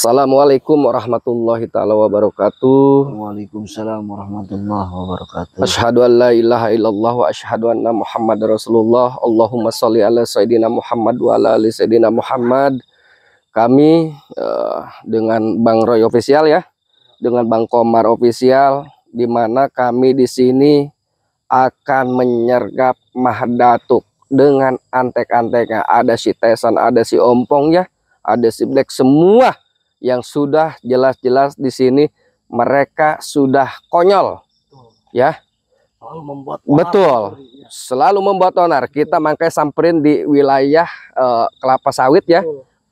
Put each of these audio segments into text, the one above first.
Assalamualaikum warahmatullahi taala wabarakatuh. Waalaikumsalam warahmatullahi wabarakatuh. Asyhadu an la ilaha illallah wa asyhadu anna Muhammadar Rasulullah. Allahumma sholli ala sayyidina Muhammad wa ala ali sayyidina Muhammad. Kami dengan Bang Roy Official ya, dengan Bang Komar Official, di mana kami di sini akan menyergap Mahdatuk dengan antek-anteknya. Ada si Tesan, ada si Ompong ya, ada si Black, semua yang sudah jelas-jelas di sini mereka sudah konyol ya. Selalu membuat betul onar, selalu membuat onar. Kita makanya samperin di wilayah kelapa sawit ya.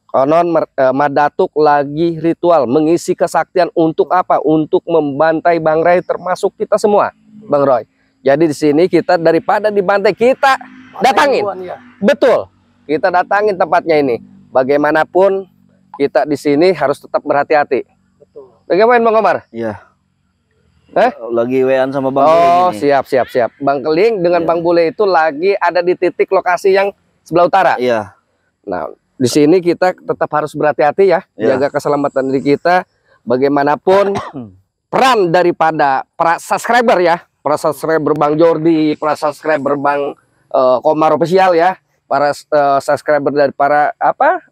Konon Mahdatuk lagi ritual mengisi kesaktian untuk apa? Untuk membantai Bang Roy, termasuk kita semua, Bang Roy. Jadi di sini kita daripada dibantai, kita datangin. Betul, kita datangin tempatnya ini. Bagaimanapun kita di sini harus tetap berhati-hati. Bagaimana Bang Komar? Iya. Lagi WA sama Bang Keling. Oh, ini. siap. Bang Keling dengan Bang Bule itu lagi ada di titik lokasi yang sebelah utara. Iya. Nah, di sini kita tetap harus berhati-hati ya, jaga keselamatan diri kita. Bagaimanapun peran daripada para subscriber ya, para subscriber Bang Jordi, para subscriber Bang Komar Official ya, para subscriber dari para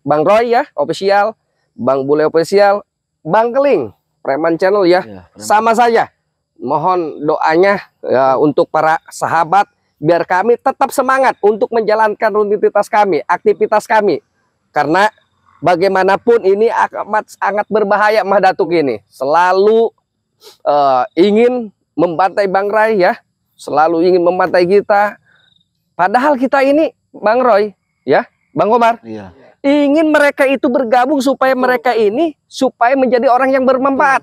Bang Roy ya Official, Bang Bule Official, Bang Keling Preman Channel ya, sama saja. Mohon doanya ya, untuk para sahabat biar kami tetap semangat untuk menjalankan rutinitas kami, aktivitas kami, karena bagaimanapun ini amat sangat berbahaya. Mahdatuk ini selalu ingin membantai Bang Roy ya, selalu ingin membantai kita, padahal kita ini Bang Roy ya, Bang Komar, ingin mereka itu bergabung supaya mereka ini menjadi orang yang bermanfaat.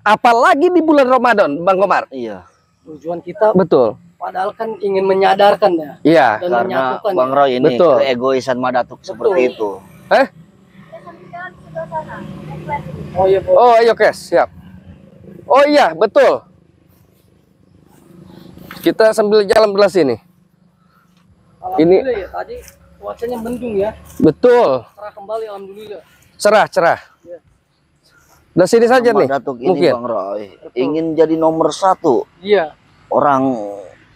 Apalagi di bulan Ramadan, Bang Komar. Iya. Tujuan kita betul. Padahal kan ingin menyadarkan ya. Iya. Dan karena Bang Roy ini keegoisan Mahdatuk seperti itu. Oh iya, oh ayo Kes, siap. Oh iya betul. Kita sambil jalan belah sini. Ini ya, tadi cuacanya mendung ya. Betul. Cerah kembali alhamdulillah. Cerah. Ya. Dari sini saja nih. Mahdatuk ini mungkin Bang Roy ingin jadi nomor 1. Iya. Orang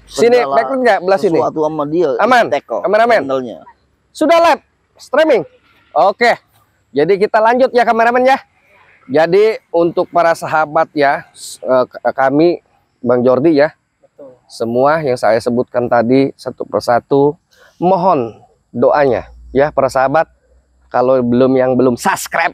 sini background nggak belah sini. Sesuatu sama dia. Aman. Kameramen. Sudah live streaming. Oke. Jadi kita lanjut ya kameramen ya. Jadi untuk para sahabat ya, kami Bang Jordi ya. Semua yang saya sebutkan tadi satu persatu, mohon doanya ya para sahabat. Kalau belum subscribe,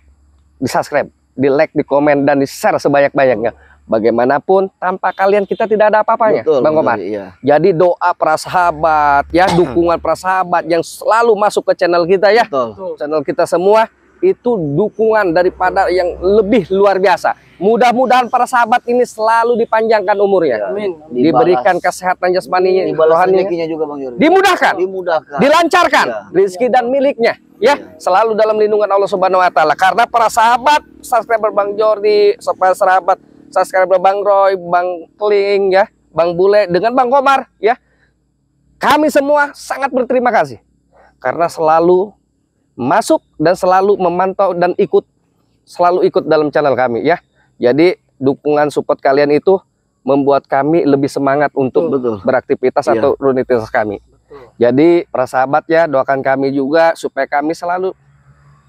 di like, di komen, dan di share sebanyak-banyaknya. Bagaimanapun tanpa kalian kita tidak ada apa-apanya, Bang Komar. Iya. Jadi doa para sahabat ya, dukungan para sahabat yang selalu masuk ke channel kita ya. Channel kita semua itu dukungan daripada yang lebih luar biasa. Mudah-mudahan para sahabat ini selalu dipanjangkan umurnya. Amin. Diberikan kesehatan jasmaninya, rohaninya juga Bang Jordi. Dimudahkan, dilancarkan rezeki dan miliknya ya, selalu dalam lindungan Allah Subhanahu wa taala. Karena para sahabat subscriber Bang Jordi, para sahabat subscriber Bang Roy, Bang Keling ya, Bang Bule dengan Bang Komar ya, kami semua sangat berterima kasih karena selalu masuk dan selalu memantau dan selalu ikut dalam channel kami ya. Jadi dukungan support kalian itu membuat kami lebih semangat untuk beraktivitas atau rutinitas kami. Jadi para sahabat ya, doakan kami juga supaya kami selalu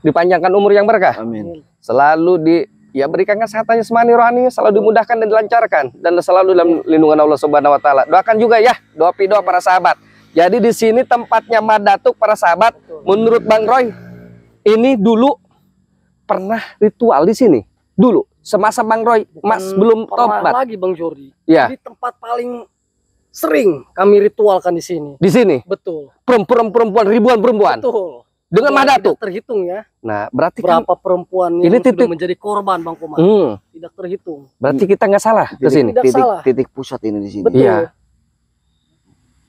dipanjangkan umur yang berkah. Amin. Selalu berikan kesehatan jasmani rohani, selalu dimudahkan dan dilancarkan, dan selalu dalam lindungan Allah Subhanahu wa taala. Doakan juga ya, doa para sahabat. Jadi di sini tempatnya Mahdatuk para sahabat. Menurut Bang Roy ini dulu pernah ritual di sini. Dulu semasa Bang Roy belum tobat lagi Bang Jordi. Ya. Di tempat paling sering kami ritualkan di sini. Di sini. Betul. Perempuan ribuan perempuan. Betul. Dengan Mahdatuk. Tidak terhitung ya. Nah, berarti berapa perempuan ini yang sudah menjadi korban Bang Komar. Tidak terhitung. Berarti kita nggak salah ke sini. Titik pusat ini di sini. Betul. Iya.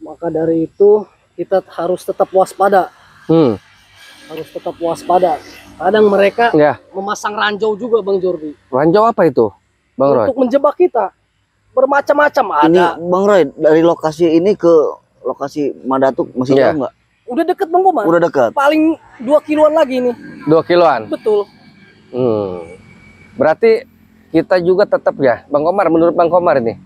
Maka dari itu kita harus tetap waspada. Harus tetap waspada. Kadang mereka memasang ranjau juga Bang Jordi. Ranjau apa itu, Bang Roy? Untuk menjebak kita. Bermacam-macam ada. Ini Bang Roy dari lokasi ini ke lokasi Mahdatuk masih jauh nggak? Udah deket Bang Komar. Udah dekat. Paling 2 kiloan lagi nih. 2 kiloan. Betul. Berarti kita juga tetap ya, Bang Komar. Menurut Bang Komar ini,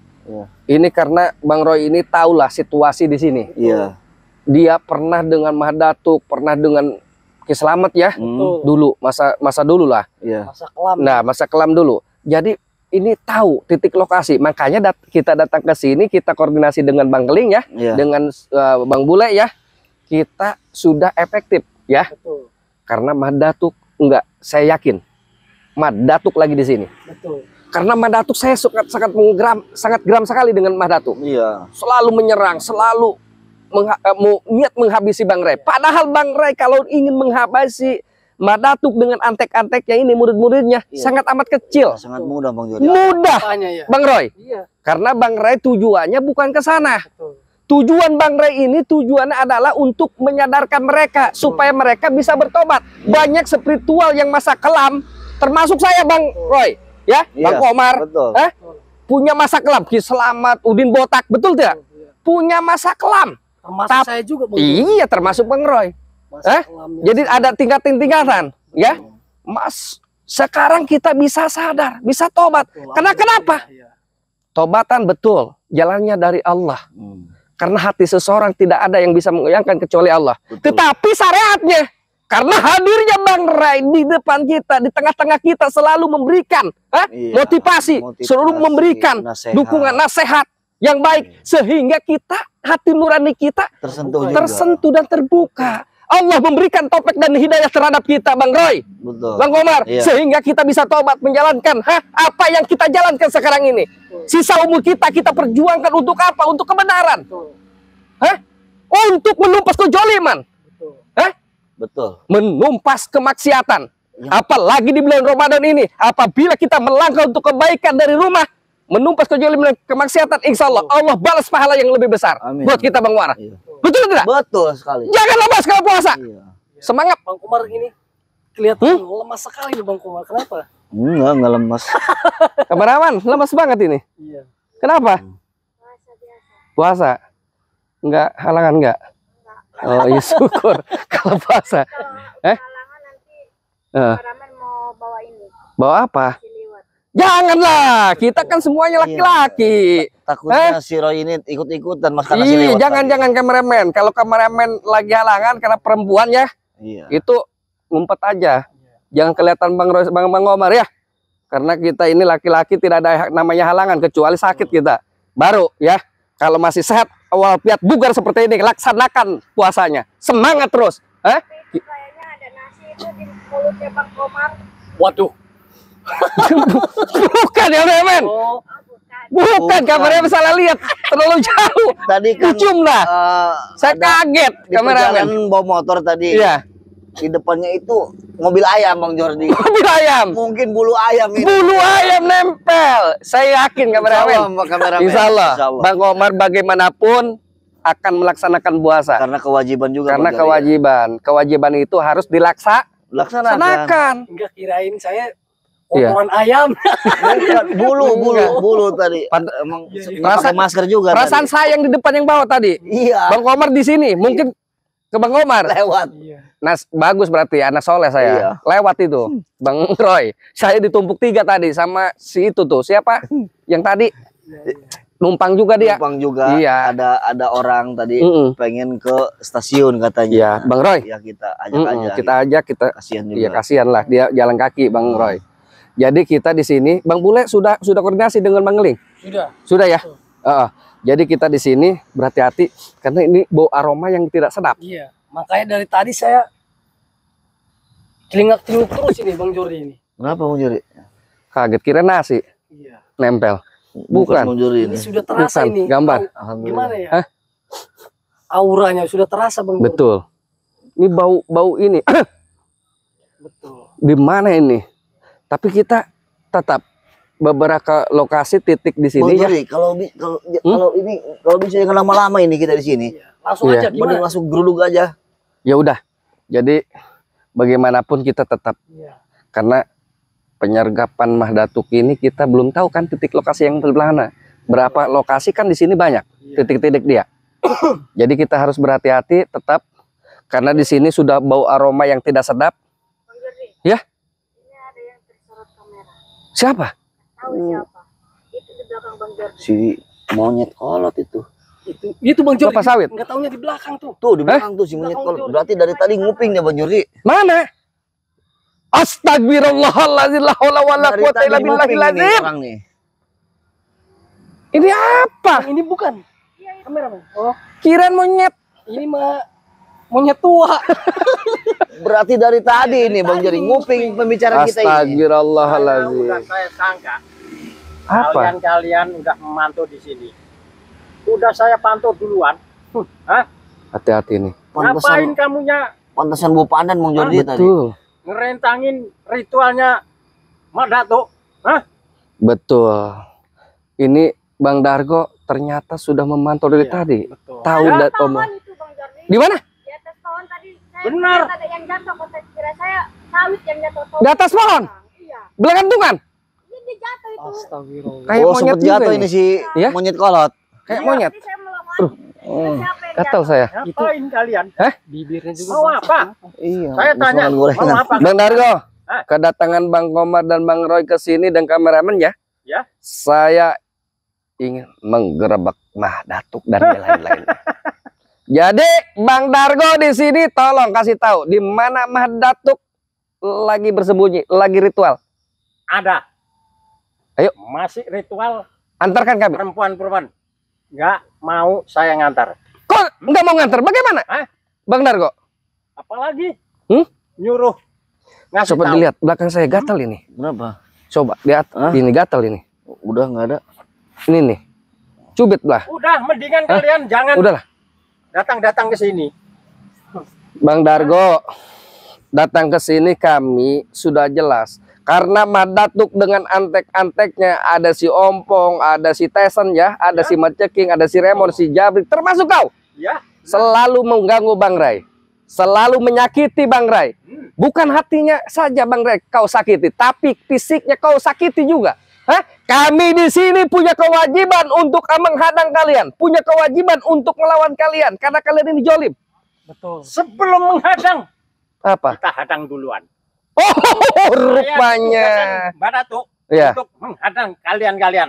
ini karena Bang Roy ini tahulah situasi di sini. Iya. Dia pernah dengan Mahdatuk, pernah dengan Ki Slamet ya, dulu masa dulu lah. Iya. Masa kelam. Nah, masa kelam dulu. Jadi ini tahu titik lokasi, makanya kita datang ke sini, kita koordinasi dengan Bang Keling ya, dengan Bang Bule ya, kita sudah efektif ya. Betul. Karena Mahdatuk enggak, saya yakin Mahdatuk lagi di sini. Betul. Karena Mahdatuk saya sangat geram sekali dengan Mahdatuk. Iya. Selalu menyerang, selalu niat menghabisi Bang Ray. Padahal Bang Ray kalau ingin menghabisi Mahdatuk dengan antek-anteknya ini, murid-muridnya sangat amat kecil. Sangat mudah Bang Jordi. Mudah, Bang Roy. Iya. Karena Bang Ray tujuannya bukan ke sana. Tujuan Bang Ray ini tujuannya adalah untuk menyadarkan mereka supaya mereka bisa bertobat. Banyak spiritual yang masa kelam, termasuk saya Bang Roy, ya, Bang Komar, punya masa kelam. Ki Slamet, Udin Botak, betul tidak? Punya masa kelam. Termasuk saya juga. Iya, termasuk Bang Roy. Jadi ada tingkatan, ya. Mas, sekarang kita bisa sadar, bisa tobat. Karena kenapa? Tobatan betul, jalannya dari Allah. Karena hati seseorang tidak ada yang bisa mengoyangkan kecuali Allah. Tetapi syariatnya, karena hadirnya Bang Ray di depan kita, di tengah-tengah kita selalu memberikan motivasi, selalu memberikan dukungan, nasihat yang baik, sehingga kita, hati nurani kita tersentuh dan terbuka. Allah memberikan topik dan hidayah terhadap kita, Bang Roy, Bang Komar, sehingga kita bisa tobat menjalankan apa yang kita jalankan sekarang ini. Sisa umur kita perjuangkan untuk apa? Untuk kebenaran. Untuk menumpas kejoliman. Betul. Menumpas kemaksiatan. Apalagi di bulan Ramadan ini, apabila kita melangkah untuk kebaikan dari rumah, menumpas kejoliman dan kemaksiatan, insya Allah Allah balas pahala yang lebih besar. Buat kita Bang Wara. Betul tidak? Betul sekali. Jangan lemas kalau puasa. Semangat. Bang Komar ini kelihatan lemas sekali nih Bang Komar. Kenapa? Enggak lemas. Kameraman, lemas banget ini. Iya. Kenapa? Puasa. Enggak halangan enggak? Oh, iya syukur kalau puasa. Halangan nanti kameramen mau bawa ini. Bawa apa? Janganlah, kita kan semuanya laki-laki. Takutnya si Roy ini ikut-ikutan Mas karena Iya, jangan kameramen. Kalau kameramen lagi halangan karena perempuan ya, itu ngumpet aja. Jangan kelihatan Bang Roy, Bang Komar ya. Karena kita ini laki-laki tidak ada namanya halangan kecuali sakit kita. Baru ya. Kalau masih sehat, walafiat bugar seperti ini, laksanakan puasanya. Semangat terus. Kayaknya ada nasi itu di mulutnya Bang Komar. Waduh. Bukan ya, men. Bukan, kameranya salah lihat, terlalu jauh. Tadi kan saya kaget kameramen bawa motor tadi. Iya. Di depannya itu mobil ayam Bang Jordi. Mobil ayam. Mungkin bulu ayam itu. Bulu ayam nempel. Saya yakin kameramen. Insya Allah. Bang Komar bagaimanapun akan melaksanakan puasa. Karena kewajiban juga. Karena kewajiban itu harus dilaksanakan. Enggak kirain saya kotoran ayam. bulu tadi. Emang pakai masker juga. Perasaan saya yang di depan yang bawah tadi. Iya. Bang Komar di sini, mungkin ke Bang Komar. Lewat. Nah, bagus berarti anak soleh saya. Lewat itu. Bang Roy, saya ditumpuk 3 tadi sama si itu tuh. Siapa? Yang tadi numpang juga dia. Numpang juga. Iya. Ada orang tadi pengen ke stasiun katanya. Iya, Bang Roy. Ya kita ajak aja. Kita ajak, kasihan juga. Iya, kasihan lah dia jalan kaki Bang Roy. Jadi kita di sini, Bang Bule sudah koordinasi dengan Bang Ling. Sudah ya. Jadi kita di sini berhati-hati karena ini bau aroma yang tidak sedap. Iya. Makanya dari tadi saya celingak-celinguk terus ini Bang Jordi ini. Kenapa Bang Jordi? Kaget kira nasi. Iya. Nempel. Bukan. Bang Jordi ini sudah terasa ini. Gambar. Gimana ya? Auranya sudah terasa Bang Jordi. Betul. Ini bau ini. Betul. Di mana ini? Tapi kita tetap beberapa lokasi titik di sini ya. Kalau bisa jangan lama-lama ini kita di sini. Langsung aja gimana? Langsung geruduk aja. Ya udah. Jadi bagaimanapun kita tetap karena penyergapan Mahdatuk ini kita belum tahu kan titik lokasi yang sebelah mana. Berapa lokasi kan di sini banyak titik-titik dia. Jadi kita harus berhati-hati tetap karena di sini sudah bau aroma yang tidak sedap. Bang Jordi, ya. ini ada yang tersorot kamera. Siapa? Tahu siapa? Itu di belakang Bang Jordi. Si monyet kolot itu. Itu Bang Jordi. Kelapa sawit. Enggak taunya di belakang tuh. Tuh di belakang tuh si monyet kolot. Berarti dari tadi nguping dia Bang Jordi. Mana? Astagfirullahaladzim, la haula wala quwata illa billahil azim. Orang nih. Ini apa? Ini bukan kamera Bang. Oh, Kirain monyet. ini mah monyet tua. Berarti dari tadi ini Bang Jordi nguping pembicaraan kita ini. Astagfirullahaladzim. Udah saya sangka Apa? kalian udah memantau di sini. Udah saya pantau duluan. Hah? Hati-hati nih. Ngapain kamunya Pantesan bau pandan Bang Jordi tadi. Betul. ngerentangin ritualnya Mak Datuk? Hah? Betul. Ini Bang Dargo ternyata sudah memantau dari tadi. Betul. Tahu Ada dan pohon itu Bang Jordi. Di mana? Di atas pohon tadi saya Benar. lihat ada yang jatuh, kok saya kira saya sawit yang jatuh. Di atas pohon? Iya. Belakantungan? Ini dia jatuh itu. Astagfirullah. Kayak Oh monyet sempet juga jatuh ini si Ya? monyet kolot. Kayak Iya, monyet. tadi saya melompat. Siapa yang Gatal jatuh? saya. Ngapain kalian? Bibirnya juga. Mau Bang. apa? Iya. Saya tanya, misalkan mau gorengan. apa? Bang Dargo, Hah? kedatangan Bang Komar dan Bang Roy ke sini dan kameramen ya. Ya. Saya ingin menggerebek Mah Datuk dan yang lain-lain. Jadi Bang Dargo di sini tolong kasih tahu di mana Mah Datuk lagi bersembunyi, lagi ritual. Ada. Ayo. Masih ritual Antarkan kami. perempuan-perempuan. Nggak mau saya ngantar. Kok nggak mau nganter? Bagaimana? Hah? Bang Dargo, Apalagi coba nyuruh ngasih tahu. dilihat belakang saya gatal ini. Kenapa? Coba lihat ini gatal ini. Udah nggak ada. Ini nih. Cubit lah. Udah, mendingan kalian jangan Udahlah. datang-datang ke sini. Bang Dargo, datang ke sini kami sudah jelas. Karena Mah Datuk dengan antek-anteknya, ada si Ompong, ada si Tesen ya, ada si Maceking, ada si Remon, si Jabrik, termasuk kau. Ya. Selalu mengganggu Bang Rai. Selalu menyakiti Bang Rai. Bukan hatinya saja Bang Rai kau sakiti, tapi fisiknya kau sakiti juga. Hah? Kami di sini punya kewajiban untuk menghadang kalian, punya kewajiban untuk melawan kalian karena kalian ini jolim. Betul. Sebelum menghadang, Apa? kita hadang duluan. Oh, Saya rupanya. tugaskan Mbak Datuk Ya. untuk menghadang kalian-kalian.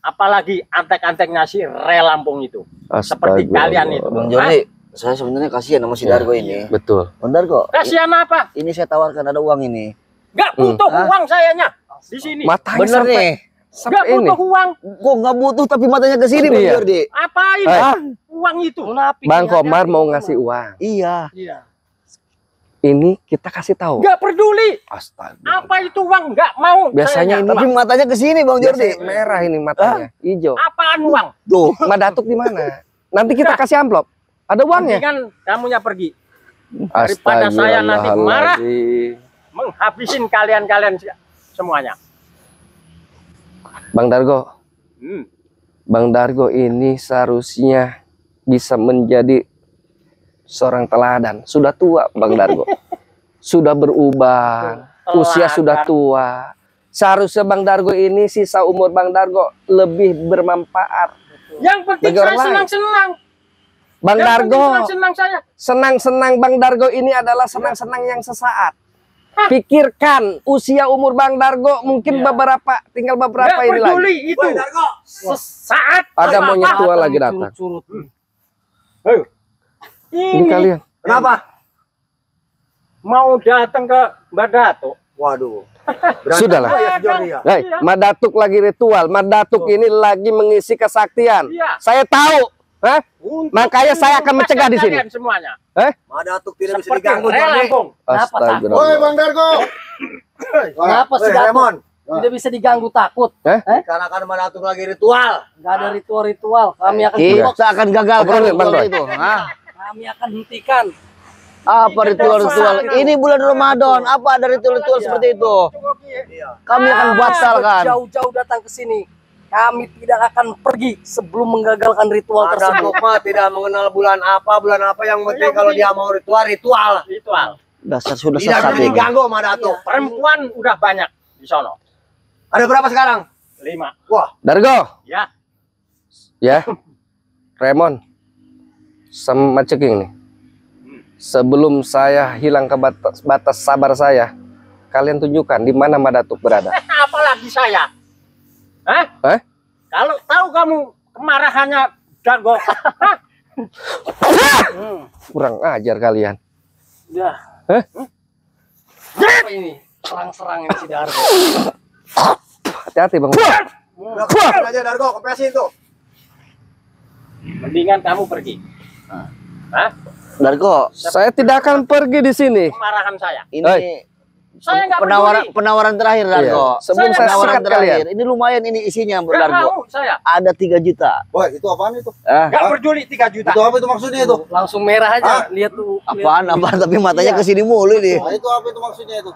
Apalagi antek-anteknya si Re Lampung itu. Seperti kalian itu. Bang Jordi, saya sebenarnya kasihan sama si Dargo ini. Betul. Bang Dargo, Kasihan apa? ini saya tawarkan ada uang ini. Gak butuh uang sayanya di sini. Matanya Bener sampai, nih. Gak sampai ini. butuh uang. Kok nggak butuh tapi matanya ke sini Bang Iya. Jordi. Apain uang itu? Bang Komar mau ngasih uang. Iya. Iya. Ini kita kasih tahu. Gak peduli. Astaga. Apa itu uang? Gak mau. Biasanya sayanya. ini Tapi matanya ke sini Bang Jordi. Biasanya merah ini matanya, hijau. Apaan uang? Tuh. Mah Datuk di mana? Nanti kita kasih amplop. Ada uangnya. Mendingan kamunya pergi. Daripada saya nanti marah. Astagfirullahaladzim. Menghabisin kalian-kalian semuanya. Bang Dargo, Hmm. Bang Dargo ini seharusnya bisa menjadi seorang teladan. Sudah tua Bang Dargo. Sudah berubah. Usia sudah tua. Seharusnya Bang Dargo ini sisa umur Bang Dargo lebih bermanfaat. Yang penting Bagi orang saya lain. senang-senang. Bang Yang Dargo, penting senang-senang saya. senang-senang Bang Dargo ini adalah senang-senang yang sesaat. Pikirkan usia umur Bang Dargo mungkin tinggal beberapa Gak ini lagi. peduli itu. Sesaat. Ada apa-apa. monyet tua lagi datang. Ayo. Ini kalian. Kenapa? Mau datang ke Mbak Datuk. Waduh. Sudahlah. Hei, Mah Datuk lagi ritual. Mah Datuk ini lagi mengisi kesaktian. Iya. Saya tahu. Hah? Untuk Makanya saya akan mencegah di sini. kalian semuanya. Mah Datuk tidak bisa Seperti diganggu Re Jordi. Lampung. Astagfirullah. Bang Dargo. Kenapa sih Datuk? Tidak bisa diganggu takut. Karena kan Mah Datuk lagi ritual. Enggak ada ritual-ritual. Kami akan Kita akan gagal Obrolin, Bang Roy. itu. Hah? kami akan hentikan. Apa ritual-ritual? Ini bulan Ramadan. Apa ada ritual-ritual seperti itu? Kami akan batalkan. Jauh-jauh datang ke sini. Kami tidak akan pergi sebelum menggagalkan ritual tersebut. Mah tidak mengenal bulan apa yang penting kalau dia mau ritual. Ritual. Dasar sudah Tidak sesat bisa ini. diganggu Mah Datuk. Perempuan udah banyak di sono. Ada berapa sekarang? 5. Wah, Dargo. Ya. Ya. Remon. Sama Ceking nih. Sebelum saya hilang ke batas sabar saya, kalian tunjukkan di mana Madatuk berada. Apalagi saya. Hah? Kalau tahu kamu kemarahannya Dargo. Kurang ajar kalian. Ya. Apa ini? Serang-serang ini si Dargo. Hati-hati Bang. Udah aja Dargo, kompresin tuh. Mendingan kamu pergi. Hah? Dargo, Saya tidak akan pergi di sini. Kemarahan saya. ini Saya nggak penawaran terakhir Dargo. Iya. Sebelum saya Penawaran sikat terakhir. kalian. Ini lumayan ini isinya Bro Nggak Dargo. mau saya. Ada 3 juta. Wah, itu apaan itu? Nggak peduli 3 juta. Itu apa itu maksudnya itu? Langsung merah aja. Lihat tuh. Apaan tapi matanya ke sini mulu nih. Nah, itu apa itu maksudnya itu?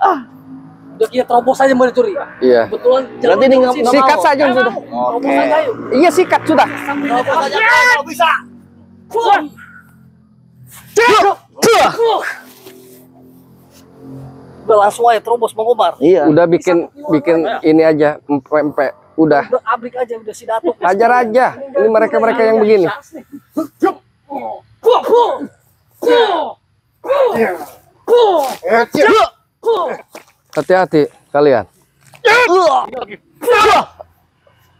Udah kita terobos aja mau dicuri. Iya. Kebetulan Berarti ini nggak Sikat mau. saja sudah. Oke. Iya sikat sudah. Terobos aja kalau bisa. Udah langsung aja terobos Bang Komar. Iya. Udah bikin ini aja empe. Udah. Udah abrik aja udah si Datuk. Hajar aja. Ini mereka-mereka yang begini. Hati-hati kalian.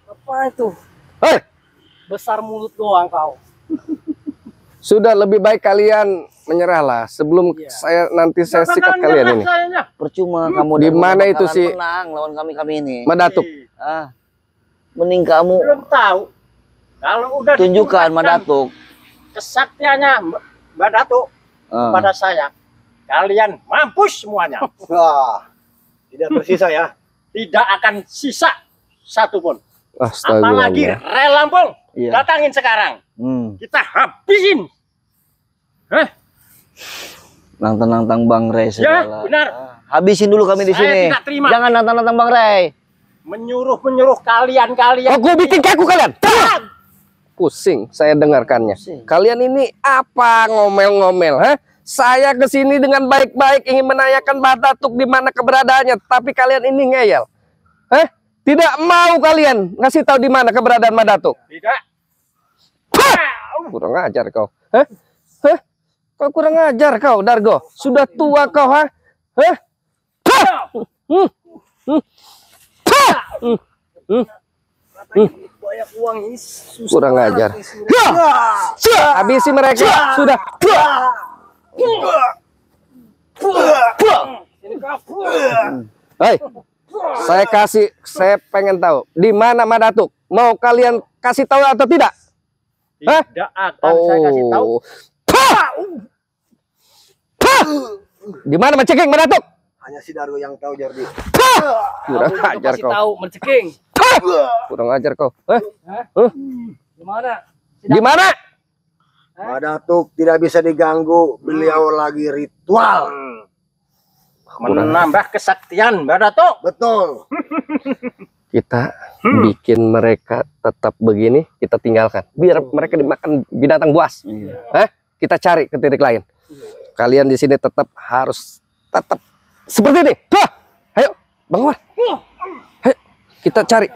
Apa itu? Hei, Besar mulut doang kau. sudah lebih baik kalian menyerahlah sebelum saya sikat kalian ini. Percuma kamu Di dan mana bakalan itu si menang lawan kami ini. Madatuk? Mending kamu Belum tahu. Kalau udah tunjukkan Madatuk. Kesaktiannya Mbak Datuk pada saya. Kalian mampus semuanya. Wah, tidak tersisa ya. Tidak akan sisa satupun. Astagfirullah. Apalagi rel Lampung. Iya. Datangin sekarang. Kita habisin. Nantang-nantang Bang Ray Ya, segala. benar. Habisin dulu kami di Saya sini. tidak terima. Jangan nantang-nantang Bang Ray. Menyuruh kalian-kalian. Aku bikin kaku kalian. Pusing saya dengarkannya. Kalian ini apa ngomel-ngomel, ha? Saya kesini dengan baik-baik ingin menanyakan Madatuk di mana keberadaannya, tapi kalian ini ngeyel. Tidak mau kalian ngasih tahu di mana keberadaan Madatuk. Tidak. Kurang ajar kau. Kau kurang ajar kau, Dargo. Sudah tua kau, ha? Banyak uang ini susah. Kurang ajar. Habisi mereka. Sudah. Hei, saya pengen tahu di mana Madatuk. Mau kalian kasih tahu atau tidak? Tidak akan saya kasih tahu. Di mana Menceking Madatuk? Hanya si Dargo yang tahu, Jordi. Kurang ajar Kasih kau. tahu Menceking. Kurang ajar kau. Gimana? Di mana? Madatuk tidak bisa diganggu, beliau lagi ritual. Menambah kesaktian Mbak Datuk. Betul. Kita bikin mereka tetap begini, kita tinggalkan. Biar mereka dimakan binatang buas. Kita cari ke titik lain. Kalian di sini tetap harus tetap seperti ini. Ayo, Bang Umar. Ayo, kita cari.